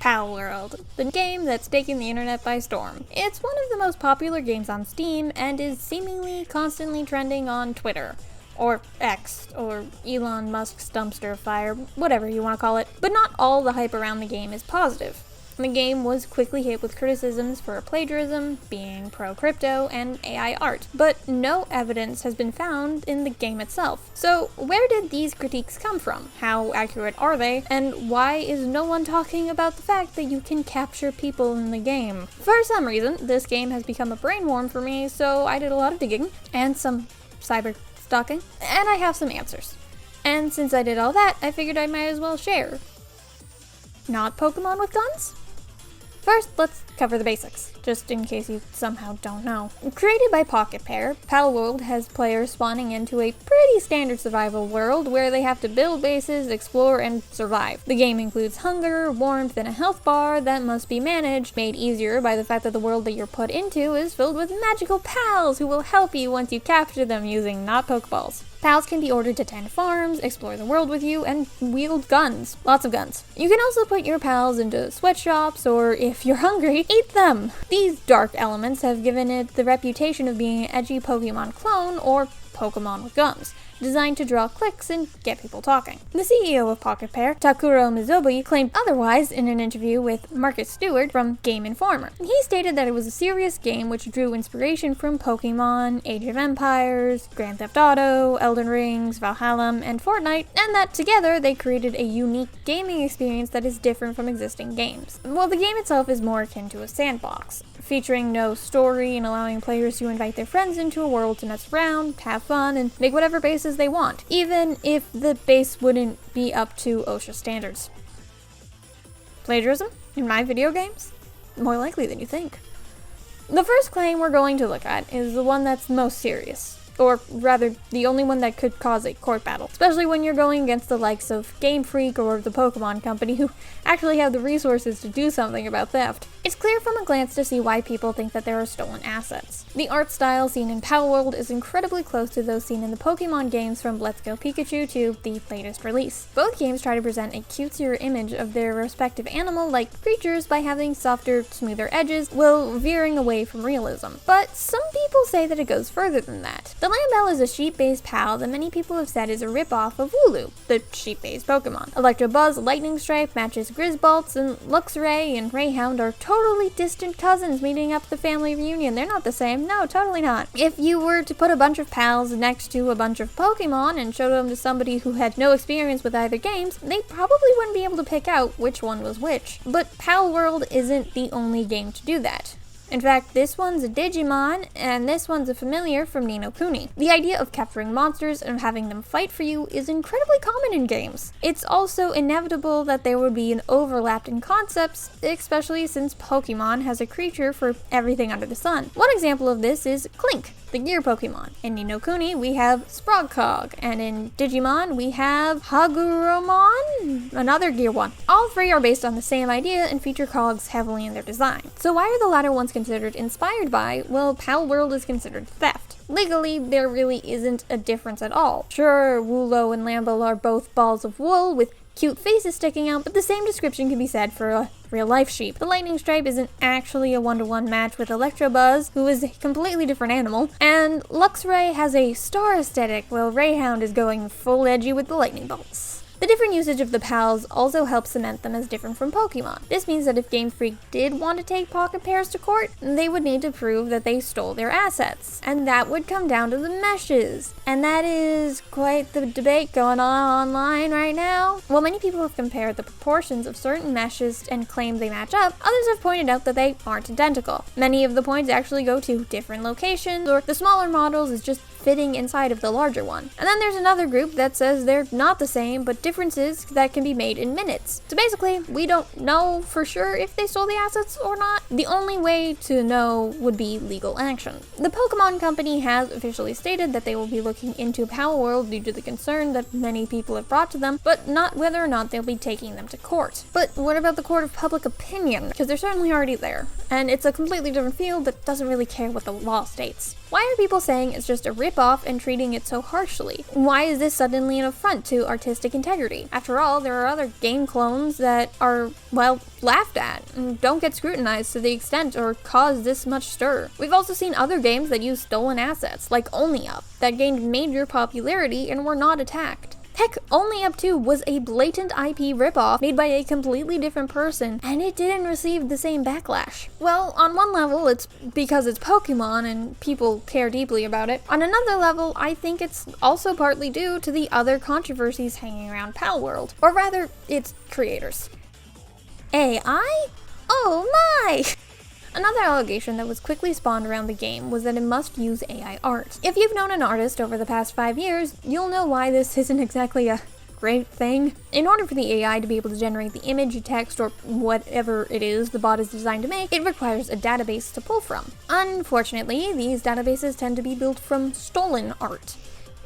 Palworld, the game that's taking the internet by storm. It's one of the most popular games on Steam and is seemingly constantly trending on Twitter. Or X, or Elon Musk's dumpster fire, whatever you want to call it. But not all the hype around the game is positive. The game was quickly hit with criticisms for plagiarism, being pro-crypto, and AI art, but no evidence has been found in the game itself. So where did these critiques come from? How accurate are they? And why is no one talking about the fact that you can capture people in the game? For some reason, this game has become a brain worm for me, so I did a lot of digging, and some cyber stalking, and I have some answers. And since I did all that, I figured I might as well share. Not Pokemon with guns? First, let's cover the basics, just in case you somehow don't know. Created by Pocketpair, Palworld has players spawning into a pretty standard survival world where they have to build bases, explore, and survive. The game includes hunger, warmth, and a health bar that must be managed, made easier by the fact that the world that you're put into is filled with magical pals who will help you once you capture them using not Pokeballs. Pals can be ordered to tend farms, explore the world with you, and wield guns. Lots of guns. You can also put your pals into sweatshops, or if you're hungry, eat them! These dark elements have given it the reputation of being an edgy Pokemon clone, or Pokemon with guns, designed to draw clicks and get people talking. The CEO of Pocketpair, Takuro Mizobe, claimed otherwise in an interview with Marcus Stewart from Game Informer. He stated that it was a serious game which drew inspiration from Pokemon, Age of Empires, Grand Theft Auto, Elden Rings, Valhalla, and Fortnite, and that together they created a unique gaming experience that is different from existing games. While the game itself is more akin to a sandbox, featuring no story and allowing players to invite their friends into a world to mess around, have fun, and make whatever bases they want, even if the base wouldn't be up to OSHA standards. Plagiarism in my video games? More likely than you think. The first claim we're going to look at is the one that's most serious. Or rather, the only one that could cause a court battle, especially when you're going against the likes of Game Freak or the Pokemon Company, who actually have the resources to do something about theft. It's clear from a glance to see why people think that there are stolen assets. The art style seen in Palworld is incredibly close to those seen in the Pokemon games from Let's Go Pikachu to the latest release. Both games try to present a cutesier image of their respective animal-like creatures by having softer, smoother edges, while veering away from realism. But some people say that it goes further than that. The Lambell is a sheep-based pal that many people have said is a rip-off of Wooloo, the sheep-based Pokemon. Electabuzz, Lightning Stripe matches Grizzbolts, and Luxray and Rayhound are totally distant cousins meeting up at the family reunion. They're not the same. No, totally not. If you were to put a bunch of pals next to a bunch of Pokemon and show them to somebody who had no experience with either games, they probably wouldn't be able to pick out which one was which. But Palworld isn't the only game to do that. In fact, this one's a Digimon, and this one's a familiar from Ni no Kuni. The idea of capturing monsters and having them fight for you is incredibly common in games. It's also inevitable that there would be an overlap in concepts, especially since Pokemon has a creature for everything under the sun. One example of this is Clink, the gear Pokemon. In Ni no Kuni, we have Sprogcog, and in Digimon, we have Hagurumon, another gear one. All three are based on the same idea and feature cogs heavily in their design. So why are the latter ones considered inspired by? Well, Palworld is considered theft. Legally, there really isn't a difference at all. Sure, Wooloo and Lambell are both balls of wool with cute faces sticking out, but the same description can be said for a real-life sheep. The Lightning Stripe isn't actually a one-to-one match with Electabuzz, who is a completely different animal, and Luxray has a star aesthetic, while Rayhound is going full edgy with the lightning bolts. The different usage of the pals also helps cement them as different from Pokemon. This means that if Game Freak did want to take Pocketpairs to court, they would need to prove that they stole their assets. And that would come down to the meshes. And that is quite the debate going on online right now. While many people have compared the proportions of certain meshes and claimed they match up, others have pointed out that they aren't identical. Many of the points actually go to different locations, or the smaller models is just fitting inside of the larger one. And then there's another group that says they're not the same, but differences that can be made in minutes. So basically, we don't know for sure if they stole the assets or not. The only way to know would be legal action. The Pokemon Company has officially stated that they will be looking into Palworld due to the concern that many people have brought to them, but not whether or not they'll be taking them to court. But what about the court of public opinion? Because they're certainly already there, and it's a completely different field that doesn't really care what the law states. Why are people saying it's just a rip-off and treating it so harshly? Why is this suddenly an affront to artistic integrity? integrity. After all, there are other game clones that are, well, laughed at and don't get scrutinized to the extent or cause this much stir. We've also seen other games that use stolen assets, like Only Up, that gained major popularity and were not attacked. Heck, Only Up 2 was a blatant IP ripoff made by a completely different person, and it didn't receive the same backlash. Well, on one level, it's because it's Pokemon and people care deeply about it. On another level, I think it's also partly due to the other controversies hanging around Palworld, or rather, its creators. AI? Oh my! Another allegation that was quickly spawned around the game was that it must use AI art. If you've known an artist over the past 5 years, you'll know why this isn't exactly a great thing. In order for the AI to be able to generate the image, text, or whatever it is the bot is designed to make, it requires a database to pull from. Unfortunately, these databases tend to be built from stolen art.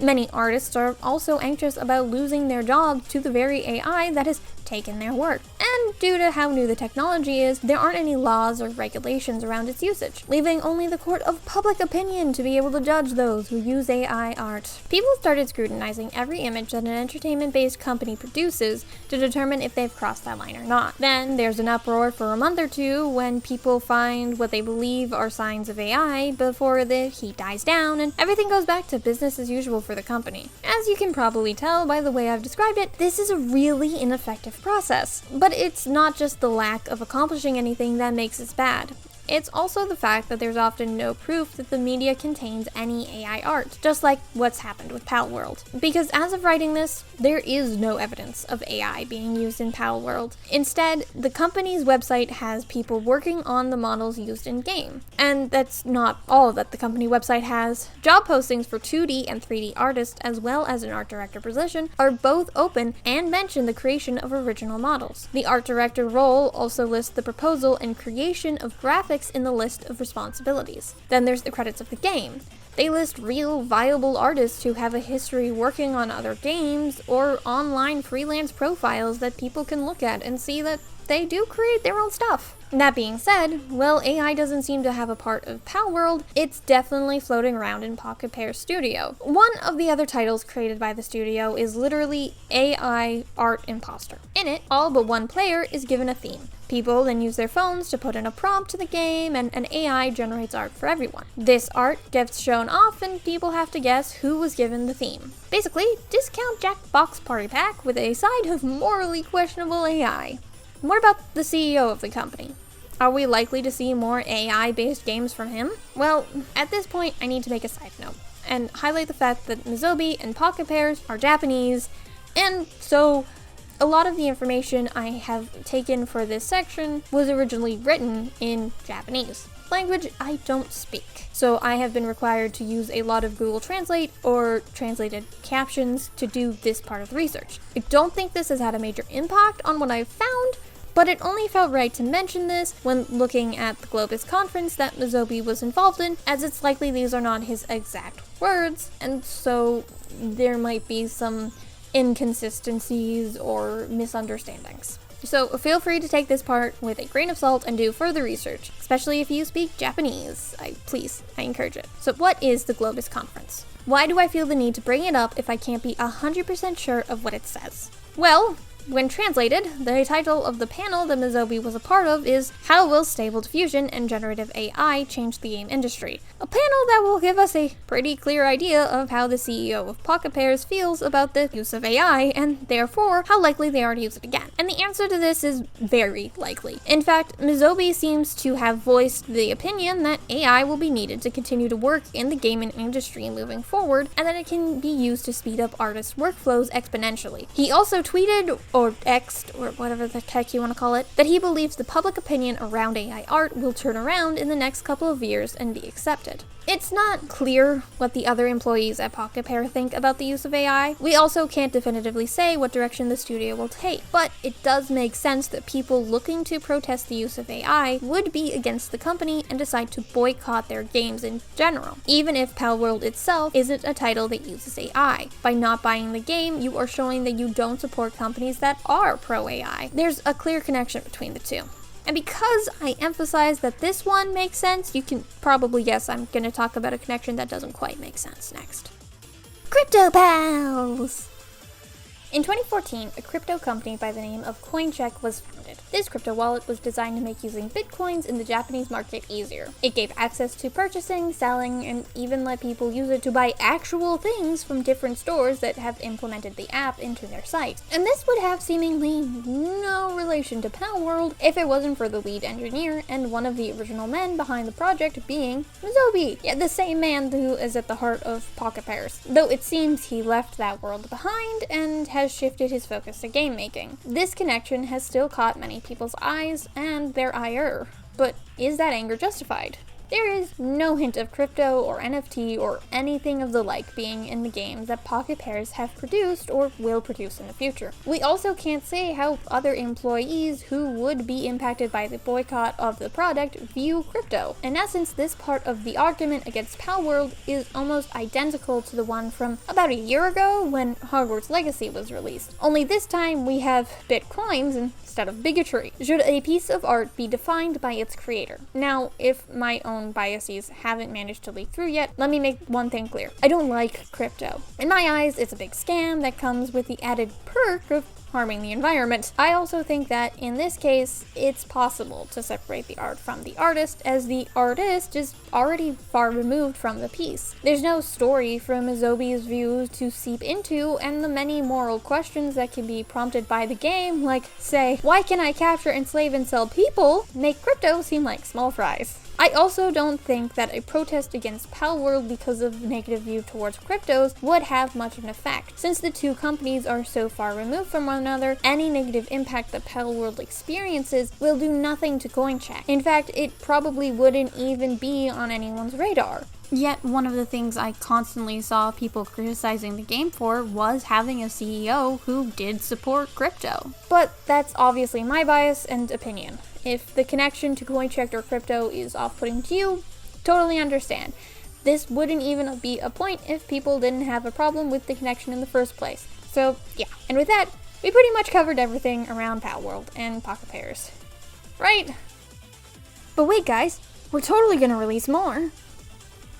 Many artists are also anxious about losing their job to the very AI that has taken their work. And due to how new the technology is, there aren't any laws or regulations around its usage, leaving only the court of public opinion to be able to judge those who use AI art. People started scrutinizing every image that an entertainment-based company produces to determine if they've crossed that line or not. Then there's an uproar for a month or two when people find what they believe are signs of AI before the heat dies down and everything goes back to business as usual for the company. As you can probably tell by the way I've described it, this is a really ineffective process. But it's not just the lack of accomplishing anything that makes this bad. It's also the fact that there's often no proof that the media contains any AI art, just like what's happened with Palworld. Because as of writing this, there is no evidence of AI being used in Palworld. Instead, the company's website has people working on the models used in-game. And that's not all that the company website has. Job postings for 2D and 3D artists, as well as an art director position, are both open and mention the creation of original models. The art director role also lists the proposal and creation of graphics in the list of responsibilities. Then there's the credits of the game. They list real, viable artists who have a history working on other games or online freelance profiles that people can look at and see that they do create their own stuff. That being said, while AI doesn't seem to have a part of Palworld, it's definitely floating around in Pocketpair Studio. One of the other titles created by the studio is literally AI Art Imposter. In it, all but one player is given a theme. People then use their phones to put in a prompt to the game, and an AI generates art for everyone. This art gets shown off, and people have to guess who was given the theme. Basically, discount Jackbox Party Pack with a side of morally questionable AI. What about the CEO of the company? Are we likely to see more AI-based games from him? Well, at this point, I need to make a side note and highlight the fact that Mizobe and Pocketpair are Japanese, and so a lot of the information I have taken for this section was originally written in Japanese, language I don't speak. So I have been required to use a lot of Google Translate or translated captions to do this part of the research. I don't think this has had a major impact on what I've found, but it only felt right to mention this when looking at the Globus conference that Mizobe was involved in, as it's likely these are not his exact words, and so there might be some inconsistencies or misunderstandings. So feel free to take this part with a grain of salt and do further research, especially if you speak Japanese. I encourage it. So what is the Globus conference? Why do I feel the need to bring it up if I can't be 100% sure of what it says? Well, when translated, the title of the panel that Mizobe was a part of is How Will Stable Diffusion and Generative AI Change the Game Industry? A panel that will give us a pretty clear idea of how the CEO of Pocketpair feels about the use of AI, and therefore how likely they are to use it again. And the answer to this is very likely. In fact, Mizobe seems to have voiced the opinion that AI will be needed to continue to work in the gaming industry moving forward, and that it can be used to speed up artists' workflows exponentially. He also tweeted, or X'd, or whatever the heck you want to call it, that he believes the public opinion around AI art will turn around in the next couple of years and be accepted. It's not clear what the other employees at Pocketpair think about the use of AI. We also can't definitively say what direction the studio will take, but it does make sense that people looking to protest the use of AI would be against the company and decide to boycott their games in general, even if Palworld itself isn't a title that uses AI. By not buying the game, you are showing that you don't support companies that are pro-AI. There's a clear connection between the two. And because I emphasize that this one makes sense, you can probably guess I'm going to talk about a connection that doesn't quite make sense next. Crypto Pals! In 2014, a crypto company by the name of CoinCheck was founded. This crypto wallet was designed to make using bitcoins in the Japanese market easier. It gave access to purchasing, selling, and even let people use it to buy actual things from different stores that have implemented the app into their site. And this would have seemingly no relation to Palworld if it wasn't for the lead engineer and one of the original men behind the project being Mizobe. Yeah, the same man who is at the heart of Pocketpairs. Though it seems he left that world behind and has shifted his focus to game making. This connection has still caught many people's eyes and their ire. But is that anger justified? There is no hint of crypto or NFT or anything of the like being in the games that Pocketpairs have produced or will produce in the future. We also can't say how other employees who would be impacted by the boycott of the product view crypto. In essence, this part of the argument against Palworld is almost identical to the one from about a year ago when Hogwarts Legacy was released. Only this time we have bitcoins instead of bigotry. Should a piece of art be defined by its creator? Now, if my own biases haven't managed to leak through yet, let me make one thing clear. I don't like crypto. In my eyes, it's a big scam that comes with the added perk of harming the environment. I also think that in this case, it's possible to separate the art from the artist, as the artist is already far removed from the piece. There's no story from Mizobe's views to seep into, and the many moral questions that can be prompted by the game, like, say, why can I capture, enslave, and sell people, make crypto seem like small fries. I also don't think that a protest against Palworld because of negative view towards cryptos would have much of an effect. Since the two companies are so far removed from one another, any negative impact that Palworld experiences will do nothing to CoinCheck. In fact, it probably wouldn't even be on anyone's radar. Yet, one of the things I constantly saw people criticizing the game for was having a CEO who did support crypto. But that's obviously my bias and opinion. If the connection to CoinCheck or crypto is off-putting to you, totally understand. This wouldn't even be a point if people didn't have a problem with the connection in the first place. So, yeah. And with that, we pretty much covered everything around Palworld and Pocketpairs. Right? But wait, guys, we're totally gonna release more.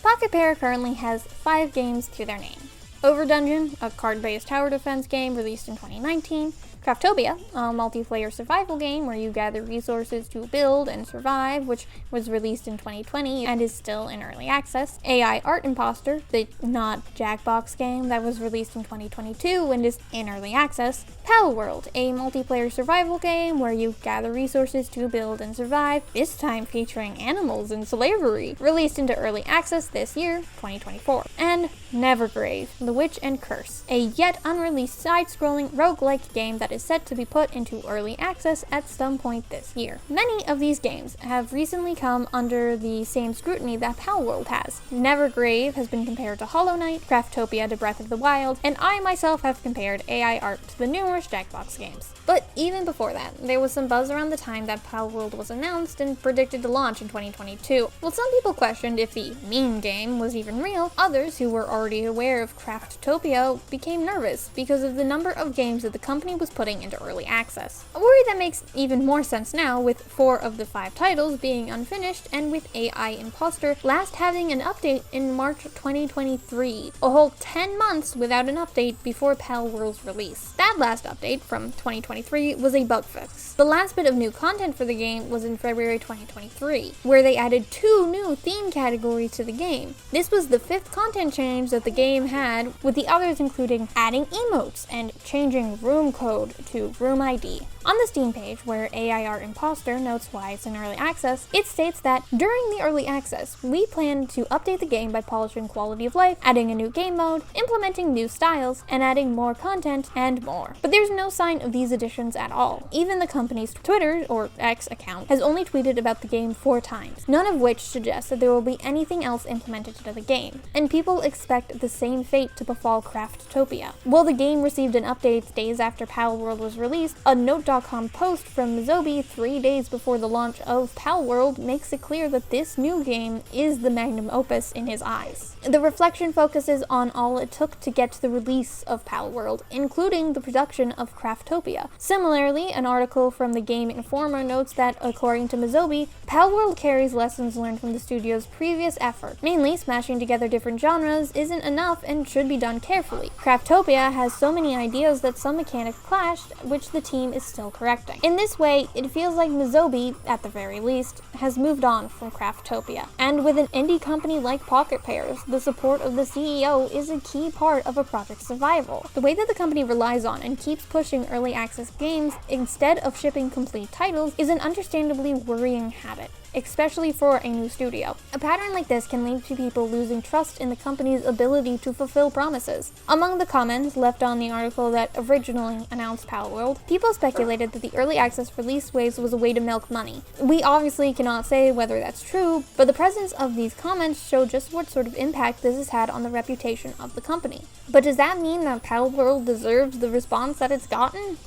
Pocketpair currently has 5 games to their name. Overdungeon, a card-based tower defense game released in 2019. Craftopia, a multiplayer survival game where you gather resources to build and survive, which was released in 2020 and is still in early access. AI Art Imposter, the not Jackbox game that was released in 2022 and is in early access. Palworld, a multiplayer survival game where you gather resources to build and survive, this time featuring animals and slavery, released into early access this year, 2024. And Nevergrave, The Witch and Curse, a yet unreleased side-scrolling roguelike game that is set to be put into early access at some point this year. Many of these games have recently come under the same scrutiny that Palworld has. Nevergrave has been compared to Hollow Knight, Craftopia to Breath of the Wild, and I myself have compared AI Art to the numerous Jackbox games. But even before that, there was some buzz around the time that Palworld was announced and predicted to launch in 2022. While some people questioned if the meme game was even real, others who were already aware of Craftopia became nervous because of the number of games that the company was putting into early access. A worry that makes even more sense now, with 4 of the 5 titles being unfinished and with AI Imposter last having an update in March 2023. A whole 10 months without an update before Palworld's release. That last update from 2023 was a bug fix. The last bit of new content for the game was in February 2023, where they added 2 new theme categories to the game. This was the 5th content change that the game had, with the others including adding emotes and changing room code to room ID. On the Steam page, where AI Art Imposter notes why it's in early access, it states that during the early access, we plan to update the game by polishing quality of life, adding a new game mode, implementing new styles, and adding more content and more. But there's no sign of these additions at all. Even the company's Twitter, or X account, has only tweeted about the game 4 times, none of which suggests that there will be anything else implemented into the game. And people expect the same fate to befall Craftopia. While the game received an update days after Palworld Palworld was released, a Note.com post from Mizobe 3 days before the launch of Palworld makes it clear that this new game is the magnum opus in his eyes. The reflection focuses on all it took to get to the release of Palworld, including the production of Craftopia. Similarly, an article from the Game Informer notes that, according to Mizobe, Palworld carries lessons learned from the studio's previous effort. Mainly, smashing together different genres isn't enough and should be done carefully. Craftopia has so many ideas that some mechanics clashed, which the team is still correcting. In this way, it feels like Mizobe, at the very least, has moved on from Craftopia. And with an indie company like Pocketpair, the support of the CEO is a key part of a project's survival. The way that the company relies on and keeps pushing early access games instead of shipping complete titles is an understandably worrying habit, especially for a new studio. A pattern like this can lead to people losing trust in the company's ability to fulfill promises. Among the comments left on the article that originally announced Palworld, people speculated that the early access release waves was a way to milk money. We obviously cannot say whether that's true, but the presence of these comments show just what sort of impact this has had on the reputation of the company. But does that mean that Palworld deserves the response that it's gotten?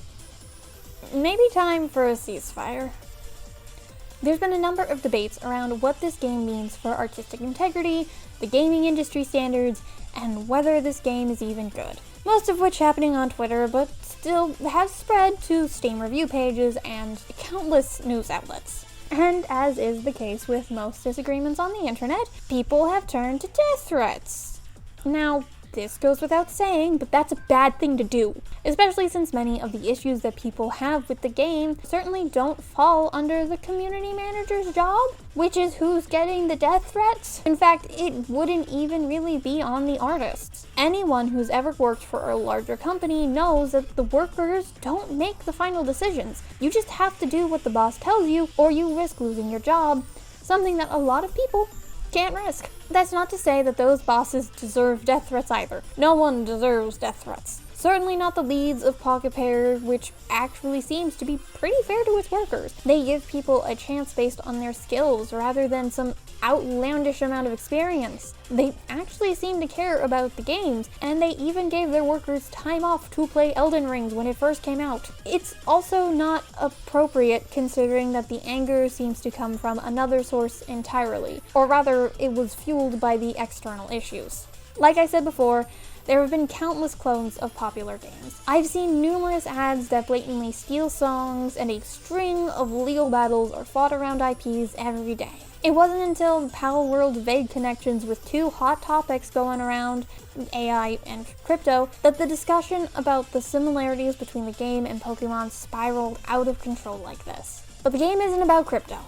Maybe time for a ceasefire. There's been a number of debates around what this game means for artistic integrity, the gaming industry standards, and whether this game is even good. Most of which happening on Twitter, but still has spread to Steam review pages and countless news outlets. And as is the case with most disagreements on the internet, people have turned to death threats. Now, this goes without saying, but that's a bad thing to do, especially since many of the issues that people have with the game certainly don't fall under the community manager's job, which is who's getting the death threats. In fact, it wouldn't even really be on the artists. Anyone who's ever worked for a larger company knows that the workers don't make the final decisions. You just have to do what the boss tells you, or you risk losing your job, something that a lot of people can't risk. That's not to say that those bosses deserve death threats either. No one deserves death threats. Certainly not the leads of Pocketpair, which actually seems to be pretty fair to its workers. They give people a chance based on their skills rather than some outlandish amount of experience. They actually seem to care about the games, and they even gave their workers time off to play Elden Ring when it first came out. It's also not appropriate considering that the anger seems to come from another source entirely, or rather, it was fueled by the external issues. Like I said before, there have been countless clones of popular games. I've seen numerous ads that blatantly steal songs, and a string of legal battles are fought around IPs every day. It wasn't until Palworld's vague connections with two hot topics going around, AI and crypto, that the discussion about the similarities between the game and Pokemon spiraled out of control like this. But the game isn't about crypto,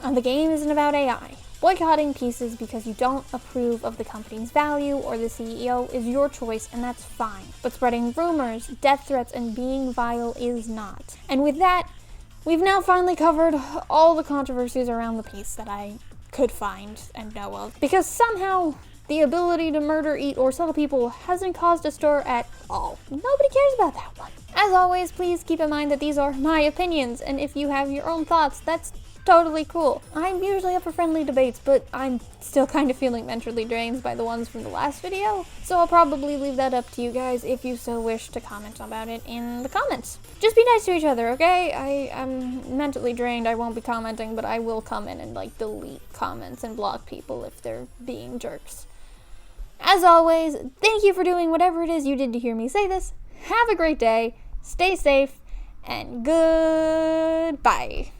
and the game isn't about AI. Boycotting pieces because you don't approve of the company's value or the CEO is your choice, and that's fine. But spreading rumors, death threats, and being vile is not. And with that, we've now finally covered all the controversies around the piece that I could find and know of. Because somehow, the ability to murder, eat, or sell people hasn't caused a stir at all. Nobody cares about that one. As always, please keep in mind that these are my opinions, and if you have your own thoughts, that's totally cool. I'm usually up for friendly debates, but I'm still kind of feeling mentally drained by the ones from the last video, so I'll probably leave that up to you guys if you so wish to comment about it in the comments. Just be nice to each other, okay? I'm mentally drained, I won't be commenting, but I will come in and delete comments and block people if they're being jerks. As always, thank you for doing whatever it is you did to hear me say this. Have a great day, stay safe, and goodbye.